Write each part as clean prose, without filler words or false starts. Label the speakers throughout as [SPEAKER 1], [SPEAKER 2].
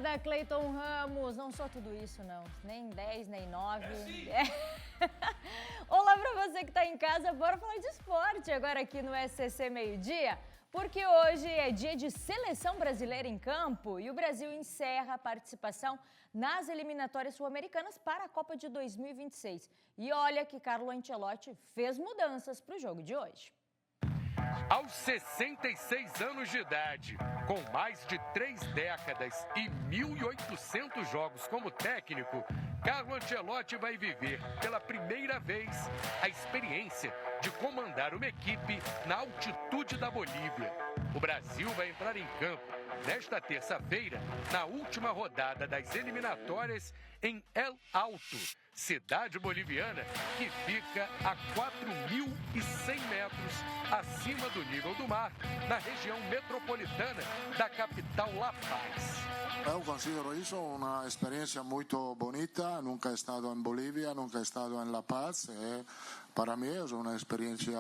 [SPEAKER 1] Obrigada, Cleiton Ramos. Não sou tudo isso, não. Nem 10, nem 9. Olá pra você que tá em casa. Bora falar de esporte agora aqui no SCC Meio-Dia. Porque hoje é dia de seleção brasileira em campo e o Brasil encerra a participação nas eliminatórias sul-americanas para a Copa de 2026. E olha que Carlo Ancelotti fez mudanças para o jogo de hoje.
[SPEAKER 2] Aos 66 anos de idade, com mais de 3 décadas e 1.800 jogos como técnico, Carlo Ancelotti vai viver pela primeira vez a experiência de comandar uma equipe na altitude da Bolívia. O Brasil vai entrar em campo nesta terça-feira, na última rodada das eliminatórias em El Alto, cidade boliviana que fica a 4.100 metros acima do nível do mar, na região metropolitana da capital La Paz.
[SPEAKER 3] Eu considero isso uma experiência muito bonita. Nunca he estado em Bolívia, nunca he estado em La Paz. Para mim é uma experiência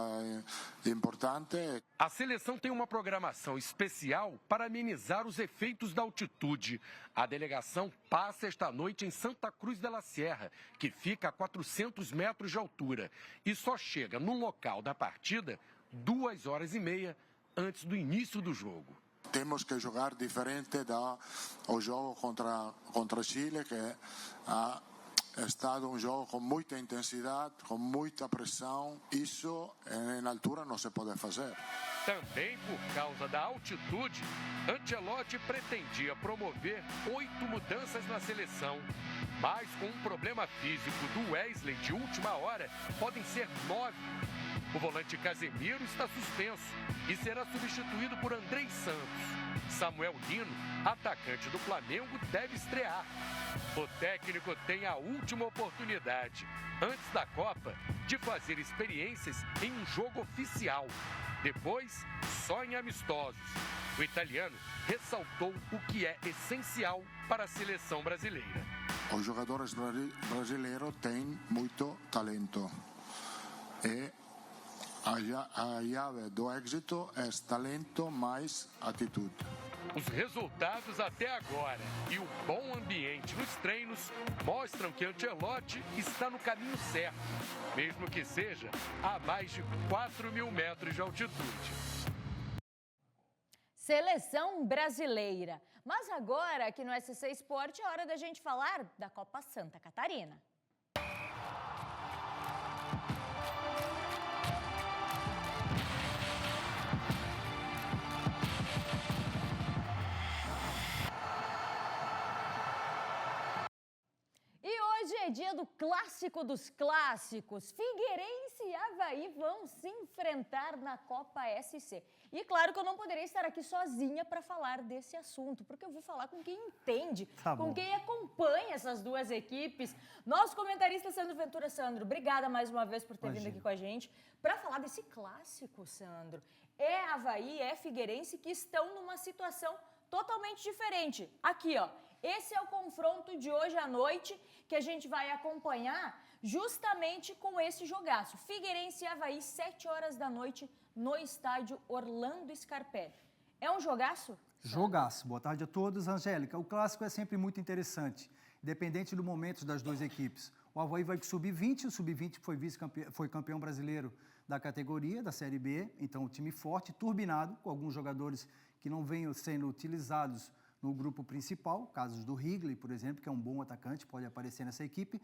[SPEAKER 3] importante.
[SPEAKER 2] A seleção tem uma programação especial para amenizar os efeitos da altitude. A delegação passa esta noite em Santa Cruz de la Sierra, que fica a 400 metros de altura, e só chega no local da partida 2h30 antes do início do jogo.
[SPEAKER 3] Temos que jogar diferente do jogo contra Chile, que ha estado um jogo com muita intensidade, com muita pressão. Isso, em altura, não se pode fazer.
[SPEAKER 2] Também por causa da altitude, Ancelotti pretendia promover 8 mudanças na seleção. Mas com um problema físico do Wesley de última hora, podem ser 9. O volante Casemiro está suspenso e será substituído por Andrei Santos. Samuel Lino, atacante do Flamengo, deve estrear. O técnico tem a última oportunidade, antes da Copa, de fazer experiências em um jogo oficial. Depois, só em amistosos. O italiano ressaltou o que é essencial para a seleção brasileira.
[SPEAKER 3] Os jogadores brasileiros têm muito talento. E a chave do êxito é talento mais atitude.
[SPEAKER 2] Os resultados até agora e o bom ambiente nos treinos mostram que Ancelotti está no caminho certo, mesmo que seja a mais de 4.000 metros de altitude.
[SPEAKER 1] Seleção brasileira. Mas agora, aqui no SC Esporte, é hora da gente falar da Copa Santa Catarina. Hoje é dia do clássico dos clássicos. Figueirense e Avaí vão se enfrentar na Copa SC. E claro que eu não poderia estar aqui sozinha para falar desse assunto, porque eu vou falar com quem entende, com quem acompanha essas duas equipes. Nosso comentarista Sandro Ventura. Sandro, obrigada mais uma vez por ter vindo aqui com a gente para falar desse clássico, Sandro. É Avaí, é Figueirense que estão numa situação totalmente diferente. Aqui, ó. Esse é o confronto de hoje à noite que a gente vai acompanhar justamente com esse jogaço. Figueirense e Avaí, 7 horas da noite, no estádio Orlando Scarpelli. É um jogaço?
[SPEAKER 4] Jogaço. Boa tarde a todos. Angélica, o clássico é sempre muito interessante, independente do momento das duas equipes. O Avaí vai com o Sub-20, o Sub-20 foi campeão brasileiro da categoria, da Série B, então um time forte, turbinado, com alguns jogadores que não venham sendo utilizados no grupo principal, casos do Higley, por exemplo, que é um bom atacante, pode aparecer nessa equipe.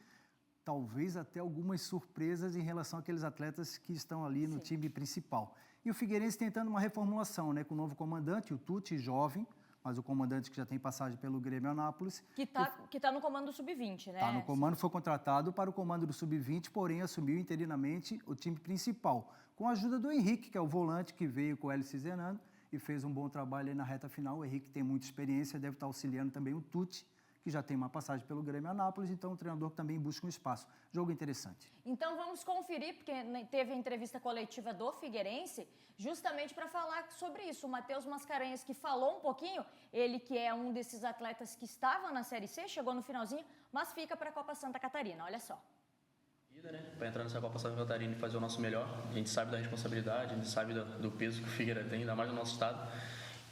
[SPEAKER 4] Talvez até algumas surpresas em relação àqueles atletas que estão ali no time principal. E o Figueirense tentando uma reformulação, né, com o novo comandante, o Tuti, jovem, mas o comandante que já tem passagem pelo Grêmio Anápolis.
[SPEAKER 1] Que tá no comando do Sub-20, né?
[SPEAKER 4] Está no comando, foi contratado para o comando do Sub-20, porém assumiu interinamente o time principal, com a ajuda do Henrique, que é o volante que veio com o Hélice Zenando, e fez um bom trabalho aí na reta final. O Henrique tem muita experiência, deve estar auxiliando também o Tuti, que já tem uma passagem pelo Grêmio Anápolis, então o treinador também busca um espaço. Jogo interessante.
[SPEAKER 1] Então vamos conferir, porque teve a entrevista coletiva do Figueirense, justamente para falar sobre isso. O Matheus Mascarenhas, que falou um pouquinho, ele que é um desses atletas que estava na Série C, chegou no finalzinho, mas fica para a Copa Santa Catarina, olha só.
[SPEAKER 5] Para entrar nessa Copa Santa Catarina e fazer o nosso melhor. A gente sabe da responsabilidade, a gente sabe do peso que o Figueira tem, ainda mais no nosso estado.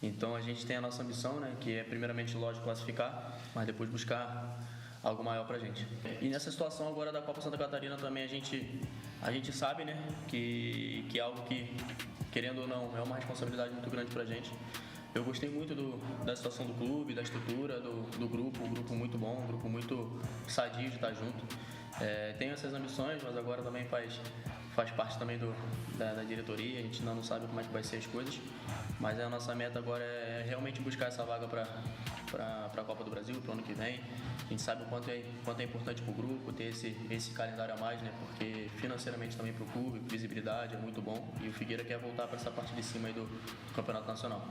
[SPEAKER 5] Então a gente tem a nossa missão, né, que é primeiramente, lógico, classificar, mas depois buscar algo maior pra gente. E nessa situação agora da Copa Santa Catarina também a gente sabe, né, que é algo que, querendo ou não, é uma responsabilidade muito grande pra gente. Eu gostei muito da situação do clube, da estrutura, do grupo, um grupo muito bom, um grupo muito sadio de estar junto. Tenho essas ambições, mas agora também faz parte também da diretoria, a gente ainda não sabe como é que vai ser as coisas, mas a nossa meta agora é realmente buscar essa vaga para a Copa do Brasil, para o ano que vem. A gente sabe o quanto é importante para o grupo ter esse calendário a mais, né? Porque financeiramente também para o clube, visibilidade é muito bom, e o Figueira quer voltar para essa parte de cima aí do Campeonato Nacional.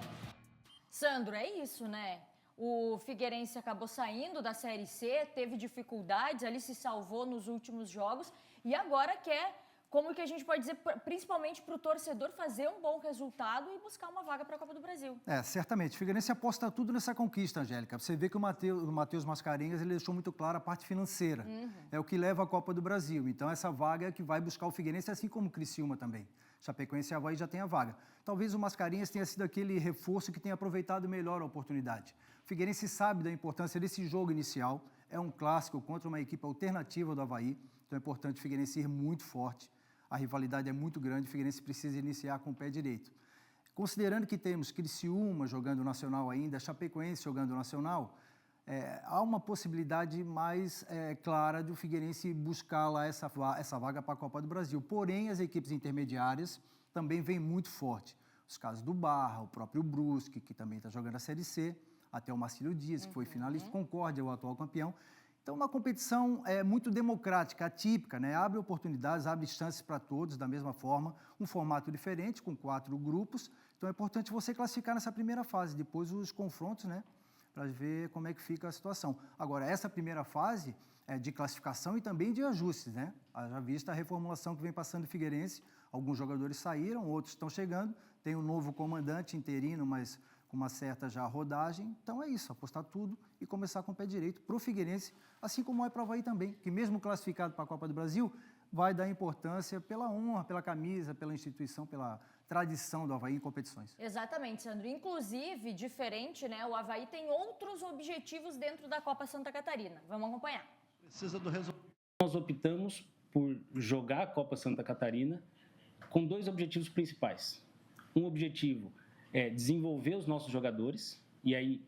[SPEAKER 1] Sandro, é isso, né? O Figueirense acabou saindo da Série C, teve dificuldades, ali se salvou nos últimos jogos e agora quer, como que a gente pode dizer, principalmente para o torcedor, fazer um bom resultado e buscar uma vaga para a Copa do Brasil.
[SPEAKER 4] Certamente. O Figueirense aposta tudo nessa conquista, Angélica. Você vê que o Matheus Mascarenhas ele deixou muito clara a parte financeira. É o que leva à Copa do Brasil. Então, essa vaga é que vai buscar o Figueirense, assim como o Criciúma também. Chapecoense e Avaí já tem a vaga. Talvez o Mascarenhas tenha sido aquele reforço que tenha aproveitado melhor a oportunidade. O Figueirense sabe da importância desse jogo inicial. É um clássico contra uma equipe alternativa do Avaí. Então, é importante o Figueirense ir muito forte. A rivalidade é muito grande, o Figueirense precisa iniciar com o pé direito. Considerando que temos Criciúma jogando Nacional ainda, Chapecoense jogando Nacional, há uma possibilidade mais clara do Figueirense buscar lá essa vaga para a Copa do Brasil. Porém, as equipes intermediárias também vêm muito forte. Os casos do Barra, o próprio Brusque, que também está jogando a Série C, até o Marcílio Dias, que foi finalista, Concórdia, o atual campeão. Então, uma competição muito democrática, atípica, né? Abre oportunidades, abre chances para todos da mesma forma, um formato diferente, com 4 grupos. Então, é importante você classificar nessa primeira fase, depois os confrontos, né? Para ver como é que fica a situação. Agora, essa primeira fase é de classificação e também de ajustes, né? Já vista a reformulação que vem passando o Figueirense, alguns jogadores saíram, outros estão chegando, tem um novo comandante interino, mas com uma certa já rodagem. Então é isso, apostar tudo e começar com o pé direito para o Figueirense, assim como é para o Avaí também, que mesmo classificado para a Copa do Brasil, vai dar importância pela honra, pela camisa, pela instituição, pela tradição do Avaí em competições.
[SPEAKER 1] Exatamente, Sandro. Inclusive, diferente, né? O Avaí tem outros objetivos dentro da Copa Santa Catarina. Vamos acompanhar.
[SPEAKER 6] Precisa do resultado. Nós optamos por jogar a Copa Santa Catarina com 2 objetivos principais. Um objetivo é desenvolver os nossos jogadores, e aí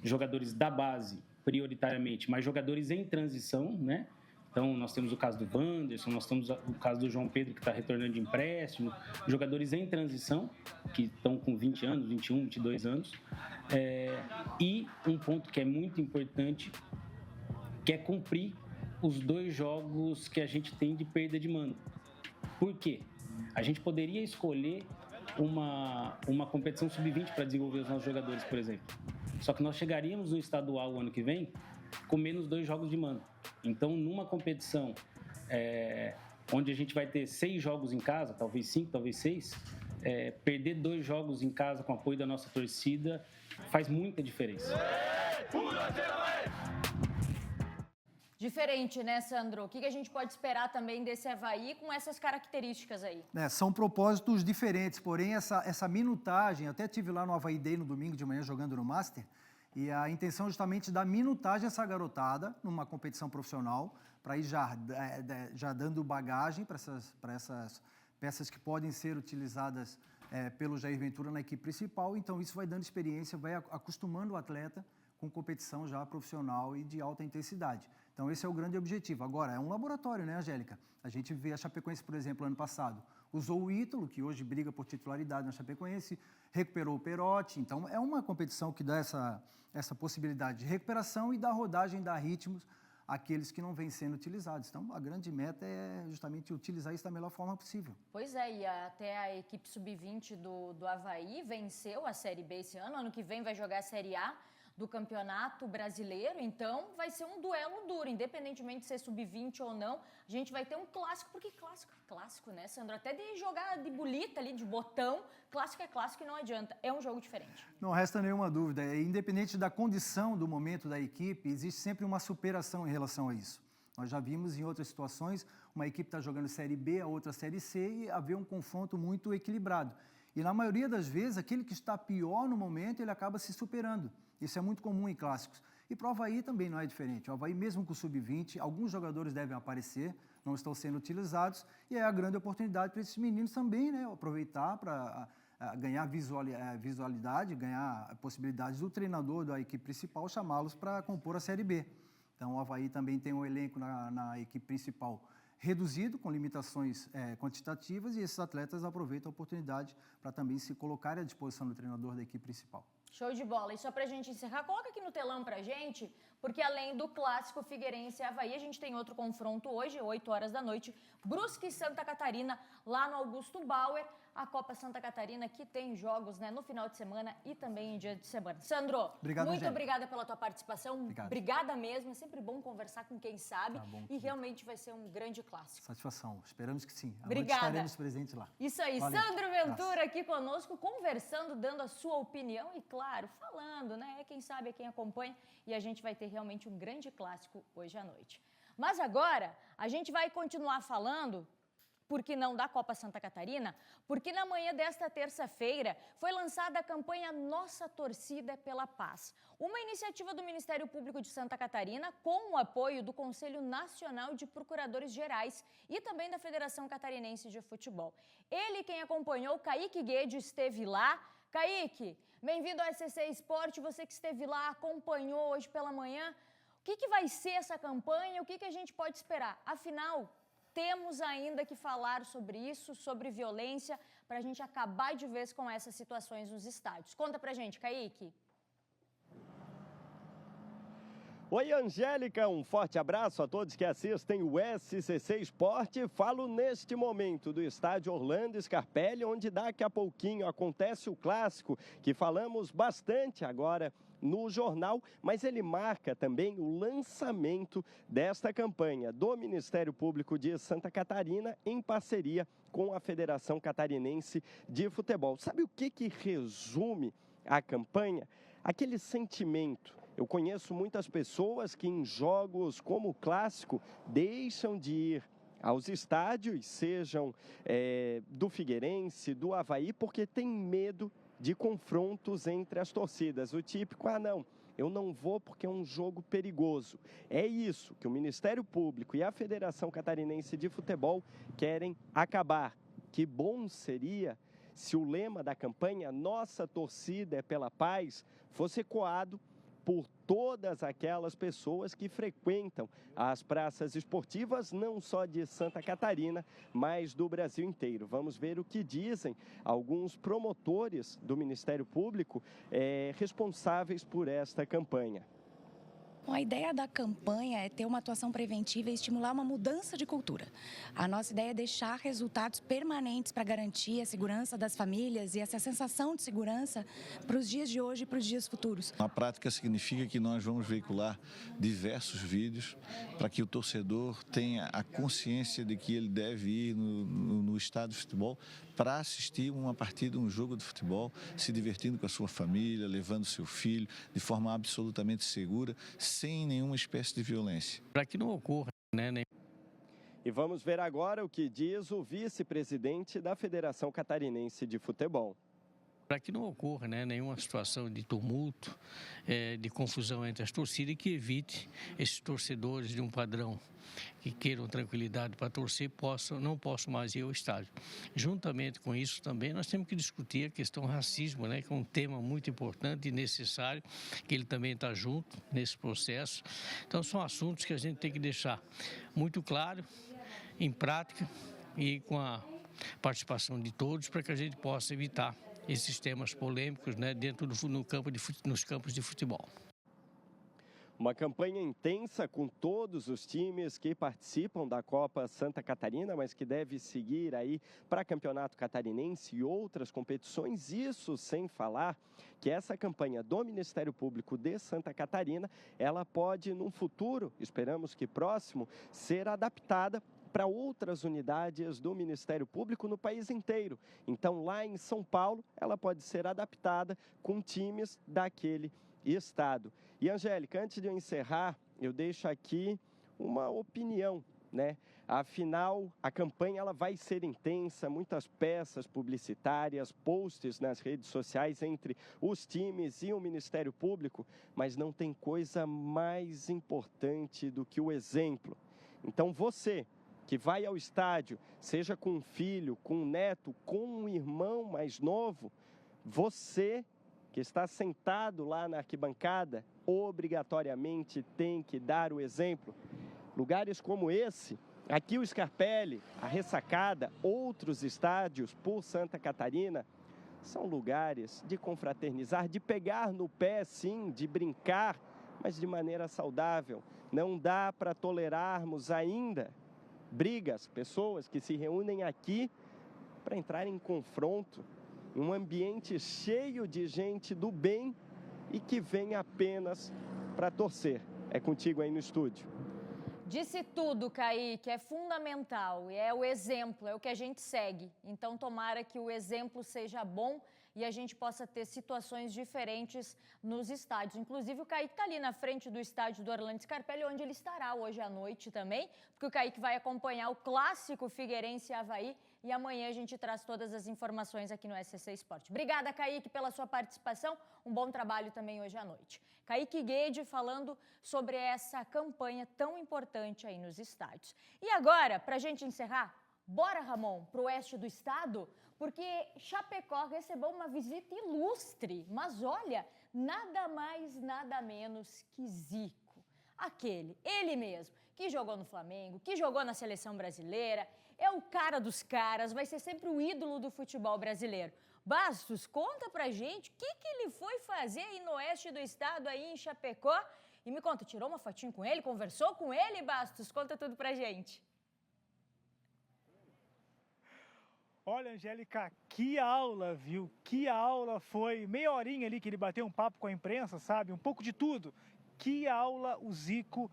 [SPEAKER 6] jogadores da base, prioritariamente, mas jogadores em transição, né? Então, nós temos o caso do Wanderson, nós temos o caso do João Pedro, que está retornando de empréstimo, jogadores em transição, que estão com 20 anos, 21, 22 anos. E um ponto que é muito importante, que é cumprir os 2 jogos que a gente tem de perda de mando. Por quê? A gente poderia escolher uma competição sub-20 para desenvolver os nossos jogadores, por exemplo. Só que nós chegaríamos no estadual o ano que vem com menos 2 jogos de mando. Então, numa competição onde a gente vai ter 6 jogos em casa, talvez 5, talvez 6, perder 2 jogos em casa com o apoio da nossa torcida faz muita diferença.
[SPEAKER 1] Diferente, né, Sandro? O que a gente pode esperar também desse Avaí com essas características aí?
[SPEAKER 4] São propósitos diferentes, porém essa minutagem, até tive lá no Avaí Day no domingo de manhã jogando no Master, e a intenção justamente da minutagem essa garotada numa competição profissional, para ir já dando bagagem para essas peças que podem ser utilizadas pelo Jair Ventura na equipe principal. Então isso vai dando experiência, vai acostumando o atleta com competição já profissional e de alta intensidade. Então, esse é o grande objetivo. Agora, é um laboratório, né, Angélica? A gente vê a Chapecoense, por exemplo, ano passado, usou o Ítalo, que hoje briga por titularidade na Chapecoense, recuperou o Perotti. Então, é uma competição que dá essa possibilidade de recuperação e da rodagem, dá ritmos àqueles que não vêm sendo utilizados. Então, a grande meta é justamente utilizar isso da melhor forma possível.
[SPEAKER 1] Pois é, e até a equipe sub-20 do Avaí venceu a Série B esse ano. Ano que vem vai jogar a Série A do Campeonato Brasileiro, então vai ser um duelo duro, independentemente de ser sub-20 ou não, a gente vai ter um clássico, porque clássico, né, Sandro? Até de jogar de bolita ali, de botão, clássico é clássico e não adianta, é um jogo diferente.
[SPEAKER 4] Não resta nenhuma dúvida, independente da condição do momento da equipe, existe sempre uma superação em relação a isso. Nós já vimos em outras situações, uma equipe está jogando Série B, a outra Série C, e haver um confronto muito equilibrado. E na maioria das vezes, aquele que está pior no momento, ele acaba se superando. Isso é muito comum em clássicos. E para o Avaí também não é diferente. O Avaí, mesmo com o sub-20, alguns jogadores devem aparecer, não estão sendo utilizados, e é a grande oportunidade para esses meninos também, né, aproveitar para ganhar visualidade, ganhar possibilidades do treinador da equipe principal, chamá-los para compor a Série B. Então, o Avaí também tem um elenco na equipe principal reduzido, com limitações quantitativas, e esses atletas aproveitam a oportunidade para também se colocarem à disposição do treinador da equipe principal.
[SPEAKER 1] Show de bola. E só para a gente encerrar, coloca aqui no telão para a gente, porque além do clássico Figueirense e Avaí, a gente tem outro confronto hoje, 8 horas da noite, Brusque e Santa Catarina, lá no Augusto Bauer, a Copa Santa Catarina, que tem jogos, né, no final de semana e também em dia de semana. Sandro,
[SPEAKER 4] obrigado,
[SPEAKER 1] muito
[SPEAKER 4] Angélica.
[SPEAKER 1] Obrigada pela tua participação. Obrigada mesmo, é sempre bom conversar com quem sabe, e realmente vai ser um grande clássico.
[SPEAKER 4] Satisfação, esperamos que sim.
[SPEAKER 1] Obrigada.
[SPEAKER 4] Estaremos presentes lá.
[SPEAKER 1] Isso aí,
[SPEAKER 4] Valeu.
[SPEAKER 1] Sandro Ventura aqui conosco, conversando, dando a sua opinião e, claro, falando, né? Quem sabe é quem acompanha, e a gente vai ter realmente um grande clássico hoje à noite. Mas agora, a gente vai continuar falando, por que não, da Copa Santa Catarina, porque na manhã desta terça-feira foi lançada a campanha Nossa Torcida é pela Paz, uma iniciativa do Ministério Público de Santa Catarina com o apoio do Conselho Nacional de Procuradores Gerais e também da Federação Catarinense de Futebol. Ele, quem acompanhou, Kaique Guede, esteve lá. Kaique, bem-vindo ao SCC Esporte, você que esteve lá, acompanhou hoje pela manhã. O que vai ser essa campanha? O que a gente pode esperar? Afinal, temos ainda que falar sobre isso, sobre violência, para a gente acabar de vez com essas situações nos estádios. Conta pra gente, Kaique.
[SPEAKER 7] Oi, Angélica, um forte abraço a todos que assistem o SCC Esporte. Falo neste momento do estádio Orlando Scarpelli, onde daqui a pouquinho acontece o clássico, que falamos bastante agora no jornal, mas ele marca também o lançamento desta campanha do Ministério Público de Santa Catarina em parceria com a Federação Catarinense de Futebol. Sabe o que resume a campanha? Aquele sentimento. Eu conheço muitas pessoas que em jogos como o clássico deixam de ir aos estádios, sejam do Figueirense, do Avaí, porque tem medo de confrontos entre as torcidas. O típico, não, eu não vou porque é um jogo perigoso. É isso que o Ministério Público e a Federação Catarinense de Futebol querem acabar. Que bom seria se o lema da campanha Nossa Torcida é pela Paz fosse ecoado por todas aquelas pessoas que frequentam as praças esportivas, não só de Santa Catarina, mas do Brasil inteiro. Vamos ver o que dizem alguns promotores do Ministério Público responsáveis por esta campanha.
[SPEAKER 8] Bom, a ideia da campanha é ter uma atuação preventiva e estimular uma mudança de cultura. A nossa ideia é deixar resultados permanentes para garantir a segurança das famílias e essa sensação de segurança para os dias de hoje e para os dias futuros.
[SPEAKER 9] Na prática significa que nós vamos veicular diversos vídeos para que o torcedor tenha a consciência de que ele deve ir no estádio de futebol para assistir uma partida, um jogo de futebol, se divertindo com a sua família, levando seu filho de forma absolutamente segura, sem nenhuma espécie de violência.
[SPEAKER 10] Para que não ocorra, né?
[SPEAKER 7] E vamos ver agora o que diz o vice-presidente da Federação Catarinense de Futebol.
[SPEAKER 10] Para que não ocorra, né, nenhuma situação de tumulto, de confusão entre as torcidas e que evite esses torcedores de um padrão que queiram tranquilidade para torcer, não possam mais ir ao estádio. Juntamente com isso também nós temos que discutir a questão do racismo, né, que é um tema muito importante e necessário, que ele também está junto nesse processo. Então são assuntos que a gente tem que deixar muito claro, em prática e com a participação de todos para que a gente possa evitar esses temas polêmicos, né, nos campos de futebol.
[SPEAKER 7] Uma campanha intensa com todos os times que participam da Copa Santa Catarina, mas que deve seguir aí para Campeonato Catarinense e outras competições. Isso sem falar que essa campanha do Ministério Público de Santa Catarina, ela pode, num futuro, esperamos que próximo, ser adaptada para outras unidades do Ministério Público no país inteiro. Então, lá em São Paulo, ela pode ser adaptada com times daquele estado. E, Angélica, antes de eu encerrar, eu deixo aqui uma opinião, né? Afinal, a campanha ela vai ser intensa, muitas peças publicitárias, posts nas redes sociais entre os times e o Ministério Público, mas não tem coisa mais importante do que o exemplo. Então você que vai ao estádio, seja com um filho, com um neto, com um irmão mais novo, você que está sentado lá na arquibancada, obrigatoriamente tem que dar o exemplo. Lugares como esse, aqui o Scarpelli, a Ressacada, outros estádios por Santa Catarina, são lugares de confraternizar, de pegar no pé, sim, de brincar, mas de maneira saudável. Não dá para tolerarmos ainda brigas, pessoas que se reúnem aqui para entrar em confronto, um ambiente cheio de gente do bem e que vem apenas para torcer. É contigo aí no estúdio.
[SPEAKER 1] Disse tudo, Kaique, é fundamental, é o exemplo, é o que a gente segue. Então, tomara que o exemplo seja bom e a gente possa ter situações diferentes nos estádios. Inclusive, o Kaique está ali na frente do estádio do Orlando Scarpelli, onde ele estará hoje à noite também, porque o Kaique vai acompanhar o clássico Figueirense e Avaí e amanhã a gente traz todas as informações aqui no SC Esporte. Obrigada, Kaique, pela sua participação. Um bom trabalho também hoje à noite. Kaique Guede falando sobre essa campanha tão importante aí nos estádios. E agora, para a gente encerrar, bora, Ramon, para o oeste do estado, porque Chapecó recebeu uma visita ilustre. Mas olha, nada mais, nada menos que Zico. Ele mesmo, que jogou no Flamengo, que jogou na seleção brasileira, é o cara dos caras, vai ser sempre o ídolo do futebol brasileiro. Bastos, conta pra gente o que ele foi fazer aí no oeste do estado, aí em Chapecó. E me conta, tirou uma fotinho com ele, conversou com ele, Bastos? Conta tudo pra gente.
[SPEAKER 11] Olha, Angélica, que aula, viu? Que aula foi. Meia horinha ali que ele bateu um papo com a imprensa, sabe? Um pouco de tudo. Que aula o Zico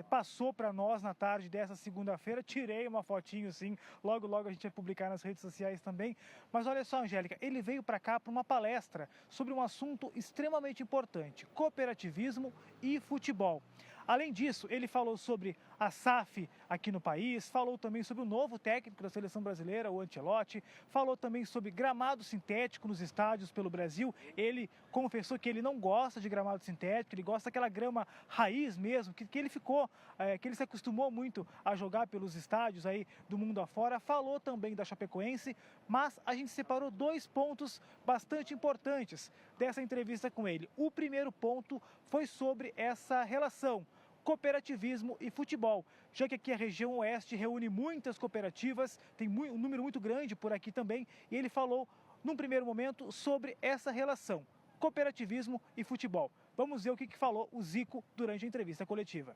[SPEAKER 11] passou para nós na tarde dessa segunda-feira. Tirei uma fotinho, sim. Logo, logo a gente vai publicar nas redes sociais também. Mas olha só, Angélica, ele veio para cá para uma palestra sobre um assunto extremamente importante: cooperativismo e futebol. Além disso, ele falou sobre a SAF aqui no país, falou também sobre o novo técnico da seleção brasileira, o Ancelotti, falou também sobre gramado sintético nos estádios pelo Brasil. Ele confessou que ele não gosta de gramado sintético, ele gosta daquela grama raiz mesmo, que ele ficou, que ele se acostumou muito a jogar pelos estádios aí do mundo afora. Falou também da Chapecoense, mas a gente separou 2 pontos bastante importantes dessa entrevista com ele. O primeiro ponto foi sobre essa relação cooperativismo e futebol, já que aqui a região oeste reúne muitas cooperativas, tem um número muito grande por aqui também, e ele falou, num primeiro momento, sobre essa relação, cooperativismo e futebol. Vamos ver o que falou o Zico durante a entrevista coletiva.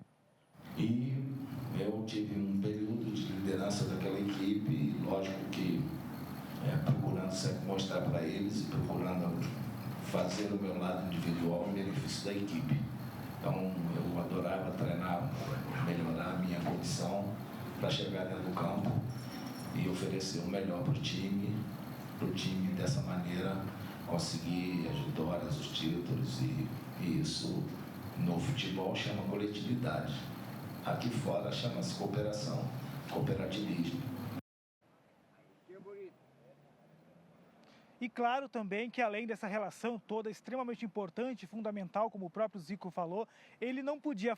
[SPEAKER 12] E eu tive um período de liderança daquela equipe, lógico que procurando sempre mostrar para eles, procurando fazer o meu lado individual em benefício da equipe. Então, eu adorava treinar, melhorar a minha condição para chegar dentro do campo e oferecer o melhor para o time dessa maneira conseguir as vitórias, os títulos e isso no futebol chama coletividade. Aqui fora chama-se cooperação, cooperativismo.
[SPEAKER 11] E claro também que além dessa relação toda extremamente importante e fundamental, como o próprio Zico falou, ele não podia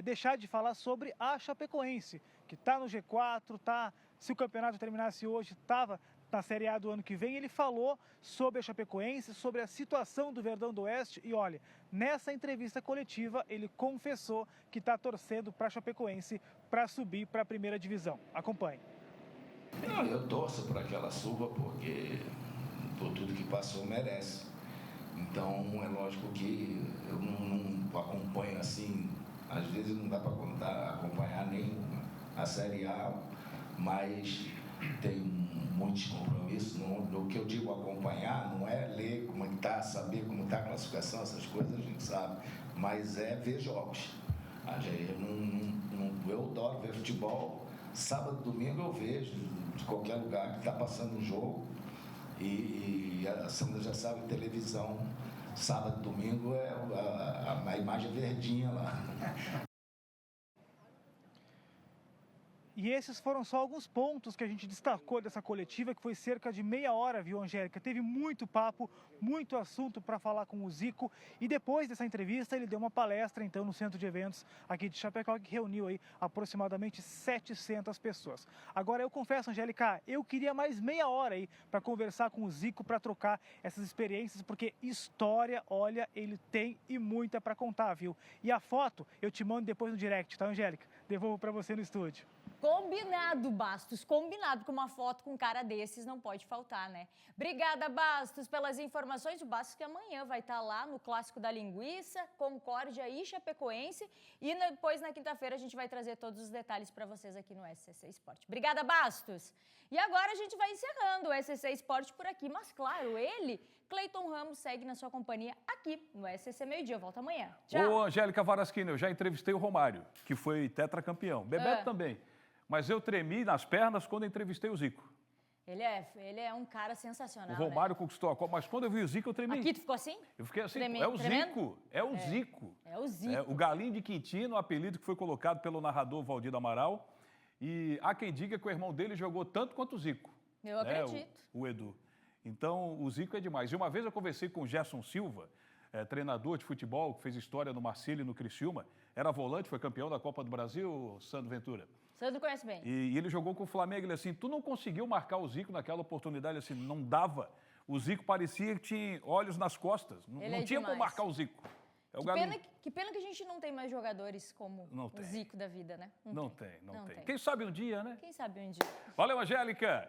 [SPEAKER 11] deixar de falar sobre a Chapecoense, que está no G4, se o campeonato terminasse hoje, estava na Série A do ano que vem. Ele falou sobre a Chapecoense, sobre a situação do Verdão do Oeste e olha, nessa entrevista coletiva ele confessou que está torcendo para a Chapecoense para subir para a primeira divisão. Acompanhe.
[SPEAKER 12] Não, eu torço para que ela suba porque por tudo que passou merece. Então é lógico que eu não acompanho assim, às vezes não dá para acompanhar nem a Série A, mas tem muitos compromissos. O que eu digo acompanhar não é ler como está, saber como está a classificação, essas coisas a gente sabe, mas é ver jogos. Eu adoro ver futebol, sábado, domingo eu vejo de qualquer lugar que está passando um jogo. E a Sandra já sabe, televisão, sábado, domingo, é a imagem verdinha lá.
[SPEAKER 11] E esses foram só alguns pontos que a gente destacou dessa coletiva, que foi cerca de meia hora, viu, Angélica? Teve muito papo, muito assunto para falar com o Zico. E depois dessa entrevista, ele deu uma palestra, então, no centro de eventos aqui de Chapecó, que reuniu aí aproximadamente 700 pessoas. Agora, eu confesso, Angélica, eu queria mais meia hora aí para conversar com o Zico, para trocar essas experiências, porque história, olha, ele tem e muita para contar, viu? E a foto eu te mando depois no direct, tá, Angélica? Devolvo para você no estúdio.
[SPEAKER 1] Combinado, Bastos, combinado, porque uma foto com um cara desses não pode faltar, né? Obrigada, Bastos, pelas informações. O Bastos que amanhã vai estar lá no Clássico da Linguiça, Concórdia e Chapecoense. E depois, na quinta-feira, a gente vai trazer todos os detalhes para vocês aqui no SCC Esporte. Obrigada, Bastos. E agora a gente vai encerrando o SCC Esporte por aqui. Mas, claro, ele, Cleiton Ramos, segue na sua companhia aqui no SCC Meio Dia. Volta amanhã. Tchau.
[SPEAKER 13] Ô, Angélica Varaschini, eu já entrevistei o Romário, que foi tetracampeão. Bebeto também. Mas eu tremi nas pernas quando entrevistei o Zico.
[SPEAKER 1] Ele é um cara sensacional,
[SPEAKER 13] O Romário
[SPEAKER 1] né?
[SPEAKER 13] conquistou a Copa, mas quando eu vi o Zico, eu tremi.
[SPEAKER 1] Aqui tu ficou assim?
[SPEAKER 13] Eu fiquei assim,
[SPEAKER 1] Tremendo?
[SPEAKER 13] é o Zico, é o Zico.
[SPEAKER 1] É o Zico.
[SPEAKER 13] O Galinho de Quintino, o apelido que foi colocado pelo narrador Valdir Amaral. E há quem diga que o irmão dele jogou tanto quanto o Zico.
[SPEAKER 1] Eu acredito.
[SPEAKER 13] O Edu. Então, o Zico é demais. E uma vez eu conversei com o Gerson Silva, treinador de futebol, que fez história no Marcílio e no Criciúma. Era volante, foi campeão da Copa do Brasil, Sandro Ventura.
[SPEAKER 1] Sandro conhece bem.
[SPEAKER 13] E ele jogou com o Flamengo, ele assim, tu não conseguiu marcar o Zico naquela oportunidade, assim, não dava. O Zico parecia que tinha olhos nas costas, não tinha como marcar o Zico.
[SPEAKER 1] Que pena que a gente não tem mais jogadores como o Zico da vida, né?
[SPEAKER 13] Não tem. Quem sabe um dia, né?
[SPEAKER 1] Quem sabe um dia.
[SPEAKER 13] Valeu, Angélica.